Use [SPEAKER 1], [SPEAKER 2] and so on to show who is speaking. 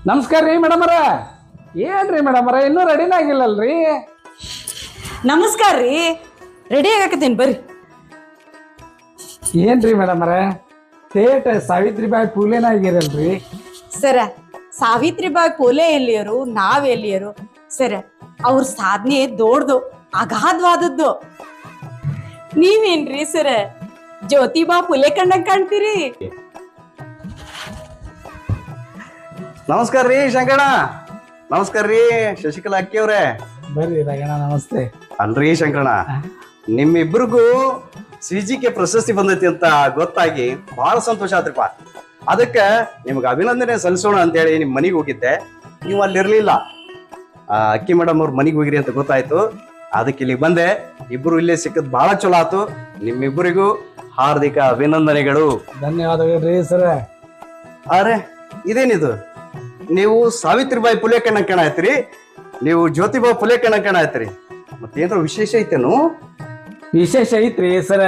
[SPEAKER 1] ನಮಸ್ಕಾರ ರೀ ಮೇಡಮರ. ಏನ್ರಿ ಮೇಡಮರ ಇನ್ನೂ ರೆಡಿನ ಆಗಿಲ್ಲಲ್ರಿ?
[SPEAKER 2] ನಮಸ್ಕಾರ ರೀ, ರೆಡಿ ಆಗಾಕತ್ತೀನಿ ಬರ್ರಿ.
[SPEAKER 1] ಏನ್ರಿ ಮೇಡಮರ ಥೇಟ್ ಸಾವಿತ್ರಿಬಾಯಿ ಫೂಲೆನ ಆಗಿರಲ್ರಿ?
[SPEAKER 2] ಸರ, ಸಾವಿತ್ರಿಬಾಯಿ ಫೂಲೆ ಎಲ್ಲಿಯರು, ನಾವ್ ಎಲ್ಲಿಯರು? ಸರ, ಅವ್ರ ಸಾಧನೆ ದೊಡ್ದು, ಅಗಾಧವಾದದ್ದು. ನೀವೇನ್ರಿ ಸರ ಜ್ಯೋತಿಬಾ ಫುಲೆ ಕಂಡಂಗ್ ಕಾಣ್ತೀರಿ?
[SPEAKER 3] ನಮಸ್ಕಾರ ರೀ ಶಂಕರಣ್ಣ. ನಮಸ್ಕಾರ ರೀ ಶಶಿಕಲಾ ಅಕ್ಕಿ ಅವ್ರೆ.
[SPEAKER 1] ಬರ್ರಿ ರಗಣ, ನಮಸ್ತೆ.
[SPEAKER 3] ಅಲ್ರಿ ಶಂಕರಣ್ಣ, ನಿಮ್ಮಿಬ್ರಿಗೂ CGK ಪ್ರಶಸ್ತಿ ಬಂದೈತಿ ಅಂತ ಗೊತ್ತಾಗಿ ಬಹಳ ಸಂತೋಷ ಆತ್ರಿಪ್ಪ. ಅದಕ್ಕೆ ನಿಮ್ಗೆ ಅಭಿನಂದನೆ ಸಲ್ಲಿಸೋಣ ಅಂತೇಳಿ ನಿಮ್ ಮನೆಗೆ ಹೋಗಿದ್ದೆ. ನೀವು ಅಲ್ಲಿ ಇರ್ಲಿಲ್ಲ. ಅಕ್ಕಿ ಮೇಡಮ್ ಅವ್ರ ಮನೆಗೆ ಹೋಗಿರಿ ಅಂತ ಗೊತ್ತಾಯ್ತು. ಅದಕ್ಕೆ ಇಲ್ಲಿಗೆ ಬಂದೆ. ಇಬ್ರು ಇಲ್ಲೇ ಸಿಕ್ಕದ್ ಬಹಳ ಚಲೋ ಆತು. ನಿಮ್ಮಿಬ್ಬರಿಗೂ ಹಾರ್ದಿಕ ಅಭಿನಂದನೆಗಳು.
[SPEAKER 1] ಧನ್ಯವಾದಗಳು ರೀ ಸರ.
[SPEAKER 3] ಅರೆ ಇದೇನಿದು, ನೀವು ಸಾವಿತ್ರಿಬಾಯಿ ಫುಲೆ ಕಣ ಆಯ್ತಿರಿ, ನೀವು ಜ್ಯೋತಿಬಾ ಫುಲೆ ಕಣ ಆಯ್ತಿರಿ. ಮತ್ತೇನಾದ್ರು ವಿಶೇಷ ಐತೇನು?
[SPEAKER 1] ವಿಶೇಷ ಐತ್ರಿ ಸರ.